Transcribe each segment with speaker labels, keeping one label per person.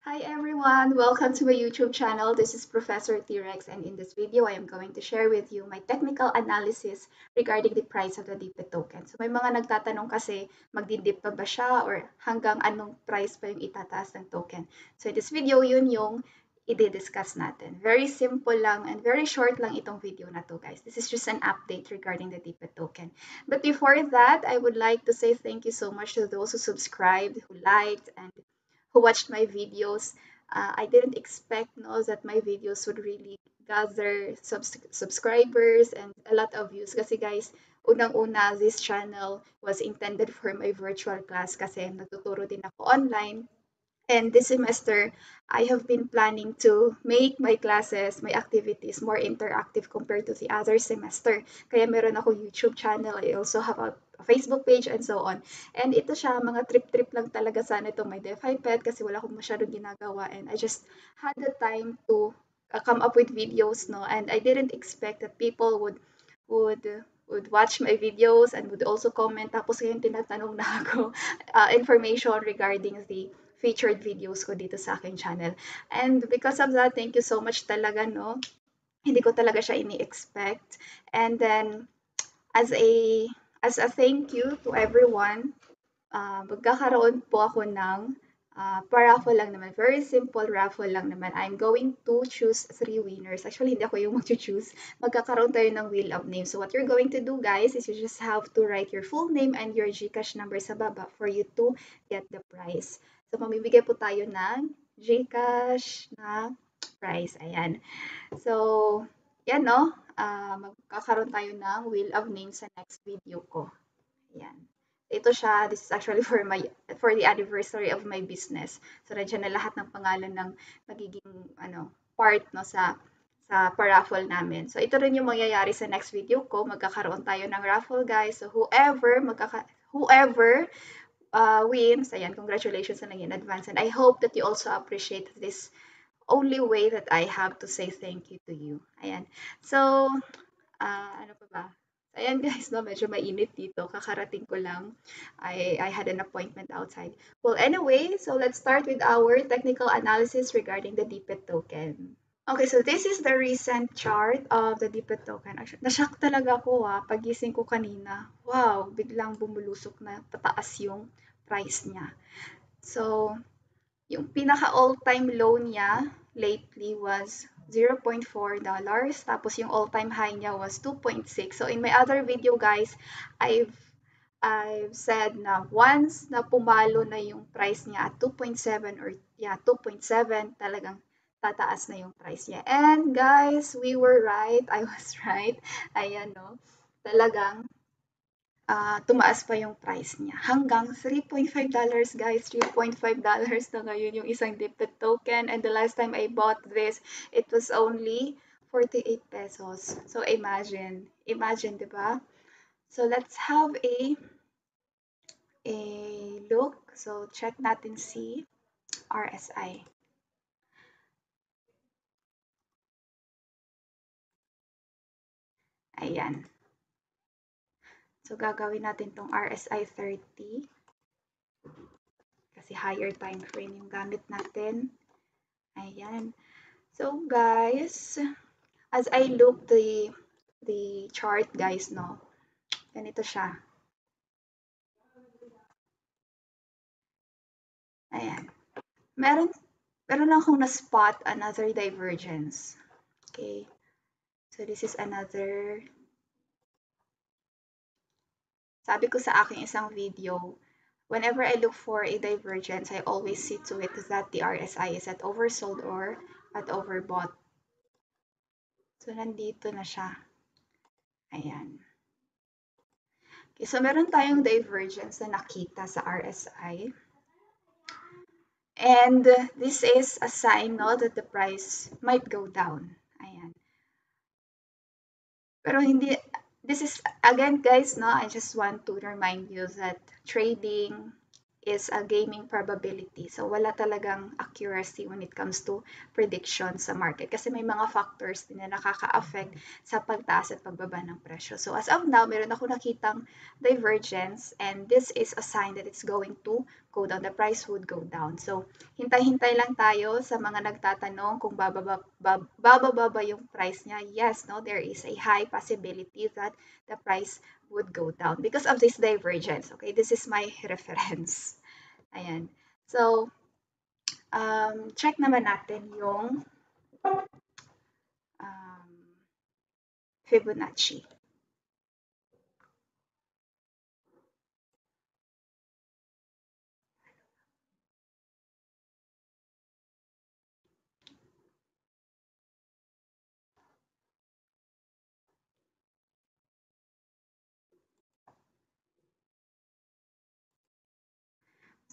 Speaker 1: Hi everyone, welcome to my YouTube channel. This is Professor T-Rex, and in this video I am going to share with you my technical analysis regarding the price of the DPET token. So may mga nagtatanong kasi magdidip pa ba siya or hanggang anong price pa yung itataas ng token. So in this video yun yung i-discuss natin. Very simple lang and very short lang itong video na to, guys. This is just an update regarding the DPET token. But before that, I would like to say thank you so much to those who subscribed, who liked, and who watched my videos. I didn't expect that my videos would really gather subscribers and a lot of views. Kasi guys, unang-una, this channel was intended for my virtual class kasi nagtuturo din ako online. And this semester, I have been planning to make my classes, my activities more interactive compared to the other semester. Kaya meron ako YouTube channel. I also have a Facebook page and so on. And ito siya, mga trip-trip lang talaga sana itong my DPET kasi wala akong masyadong ginagawa. And I just had the time to come up with videos, no? And I didn't expect that people would would watch my videos and would also comment. Tapos ngayon tinatanong na ako information regarding the featured videos ko dito sa aking channel. And because of that, thank you so much talaga, no? Hindi ko talaga siya ini-expect. And then, as a as a thank you to everyone, magkakaroon po ako ng pa-raffle lang naman. Very simple raffle lang naman. I'm going to choose 3 winners. Actually, hindi ako yung mag-choose. Magkakaroon tayo ng wheel of names. So what you're going to do, guys, is you just have to write your full name and your GCash number sa baba for you to get the prize. So mamimigay po tayo ng GCash na prize. Ayan. So, yan no. Magkakaroon tayo ng wheel of names sa next video ko. Ayan. Ito siya, this is actually for the anniversary of my business. So nandiyan na lahat ng pangalan ng magiging part no sa pa-raffle namin. So ito rin yung mangyayari sa next video ko. Magkakaroon tayo ng raffle, guys. So whoever wins, ayan, congratulations na lang in advance. And I hope that you also appreciate this only way that I have to say thank you to you. Ayan. So, ano pa ba? Ayan guys, no, medyo mainit dito. Kakarating ko lang. I had an appointment outside. Well, anyway, so let's start with our technical analysis regarding the DPET token. Okay, so this is the recent chart of the DPET token. Actually, nashock talaga ako pagising ko kanina. Wow, biglang bumulusok na pataas yung price niya. So, yung pinaka all-time low niya lately was $0.4. Tapos yung all-time high niya was 2.6. So in my other video, guys, I've said na once na pumalo na yung price niya at 2.7 or 2.7, talagang tataas na yung price niya. And guys, we were right. I was right. Ayan, no. Talagang tumaas pa yung price niya. Hanggang $3.5, guys. $3.5 na ngayon yung isang DPET token. And the last time I bought this, it was only 48 pesos. So imagine, di ba? So let's have a look. So check natin si RSI. Ayan. So gagawin natin tong RSI 30 kasi higher time frame yung gamit natin. Ayan. So guys, as I look the chart, guys, no, ganito siya. Ayan. Meron lang akong na-spot another divergence. Okay. So this is another. Sabi ko sa aking isang video, whenever I look for a divergence, I always see to it that the RSI is at oversold or at overbought. So nandito na siya. Ayan. Okay, so meron tayong divergence na nakita sa RSI. And this is a sign, no, that the price might go down. Ayan. Pero hindi, this is, again guys, no, I just want to remind you that trading is a gaming probability. So wala talagang accuracy when it comes to prediction sa market kasi may mga factors din na nakaka-affect sa pagtaas at pagbaba ng presyo. So as of now, meron ako nakitang divergence and this is a sign that it's going to go down, the price would go down. So, hintay-hintay lang tayo sa mga nagtatanong kung bababa ba yung price niya. Yes, no, there is a high possibility that the price would go down because of this divergence. Okay, this is my reference. Ayan. So, check naman natin yung Fibonacci.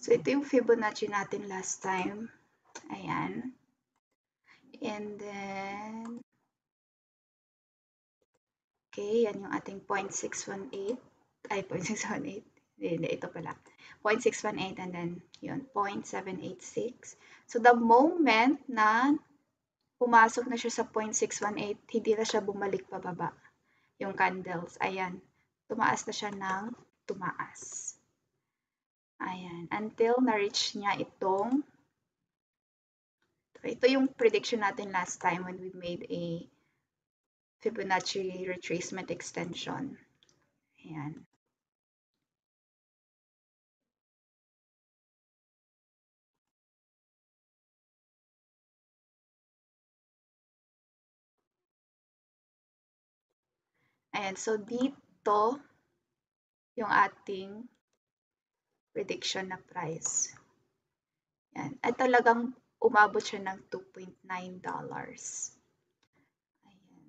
Speaker 1: So, ito yung Fibonacci natin last time. Ayan. And then, okay, yan yung ating 0.618. Ay, 0.618. Hindi, ito pala. 0.618 and then, yun, 0.786. So, the moment na pumasok na siya sa 0.618, hindi na siya bumalik pababa. Yung candles, ayan. Tumaas na siya ng tumaas. Ayan. Until na-reach niya itong, ito yung prediction natin last time when we made a Fibonacci retracement extension. Ayan. Ayan. So, dito yung ating prediction na price. Ayan. At talagang umabot siya ng $2.9. Ayan.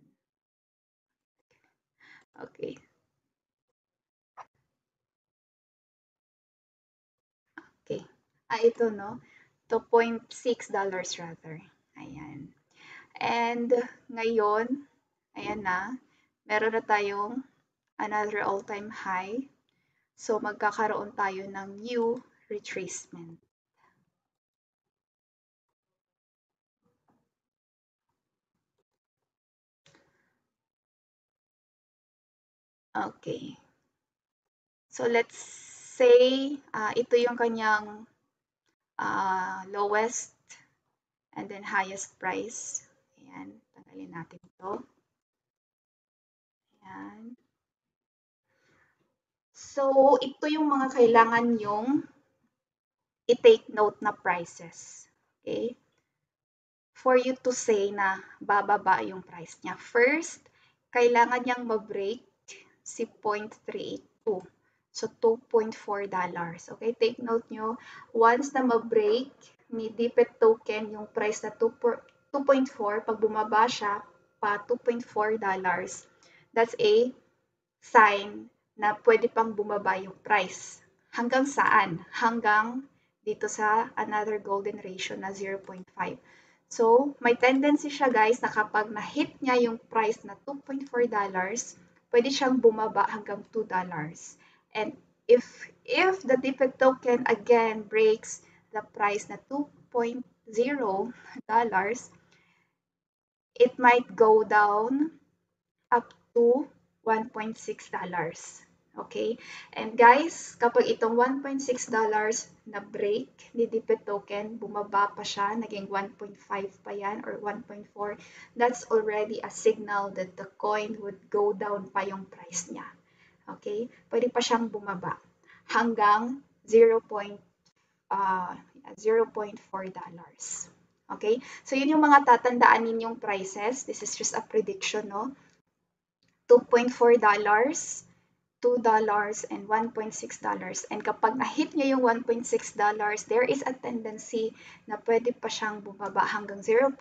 Speaker 1: Okay. Okay. Ito, no? $2.6 rather. Ayan. And ngayon, ayan na, meron na tayong another all-time high. So, magkakaroon tayo ng new retracement. Okay. So, let's say, ito yung kanyang lowest and then highest price. Ayan, tanggalin natin ito. Ayan. So, ito yung mga kailangan yung i-take note na prices. Okay? For you to say na bababa yung price niya. First, kailangan niyang ma-break si 0.382. So, $2.4. Okay? Take note nyo, once na ma-break ni DPET token yung price na 2.4, pag bumaba siya pa $2.4, that's a sign na pwede pang bumaba yung price. Hanggang saan? Hanggang dito sa another golden ratio na 0.5. So, may tendency siya guys na kapag na-hit niya yung price na $2.4, pwede siyang bumaba hanggang $2. And if the DPET token again breaks the price na $2.0, it might go down up to $1.6. Okay? And guys, kapag itong $1.6 na break ni DPET token, bumaba pa siya, naging 1.5 pa yan or 1.4, that's already a signal that the coin would go down pa yung price niya. Okay? Pwede pa siyang bumaba hanggang 0.4 dollars. Okay? So, yun yung mga tatandaan ninyong prices. This is just a prediction, no? $2.4, $2, and $1.6. And kapag na-hit niya yung $1.6, there is a tendency na pwede pa siyang bumaba hanggang $0.4.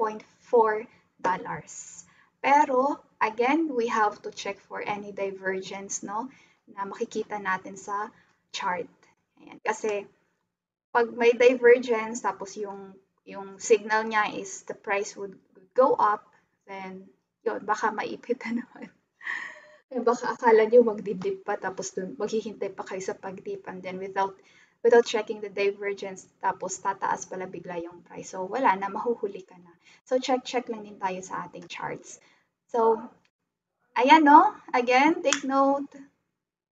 Speaker 1: Pero, again, we have to check for any divergence, no? Na makikita natin sa chart. Ayan. Kasi, pag may divergence, tapos yung signal niya is the price would go up, then, yun, baka maipit na naman. Baka akala niyo magdidip pa tapos dun maghihintay pa kayo sa pagdip and then without checking the divergence tapos tataas pala bigla yung price. So wala na, mahuhuli ka na. So check lang din tayo sa ating charts. So ayan no, again, take note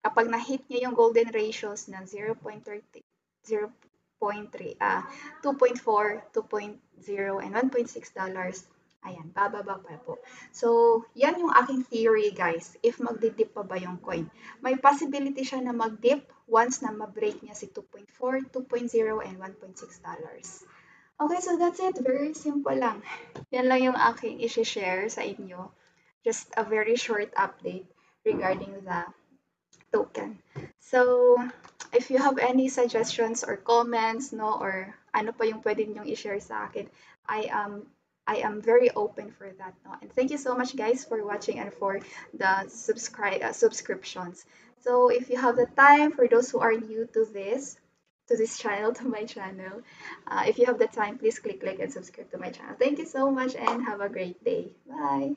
Speaker 1: kapag na-hit niyo yung golden ratios na 0.30, 2.4, 2.0, and $1.6. Ayan, bababa pa po. So, yan yung aking theory, guys. If magdi-dip pa ba yung coin. May possibility siya na mag-dip once na ma-break niya si 2.4, 2.0, and $1.6. Okay, so that's it. Very simple lang. Yan lang yung aking i-share sa inyo. Just a very short update regarding the token. So, if you have any suggestions or comments, no, or ano pa yung pwede ninyong i-share sa akin, I am I am very open for that, no. And thank you so much, guys, for watching and for the subscriptions. So, if you have the time, for those who are new to this channel, to my channel, if you have the time, please click like and subscribe to my channel. Thank you so much and have a great day. Bye.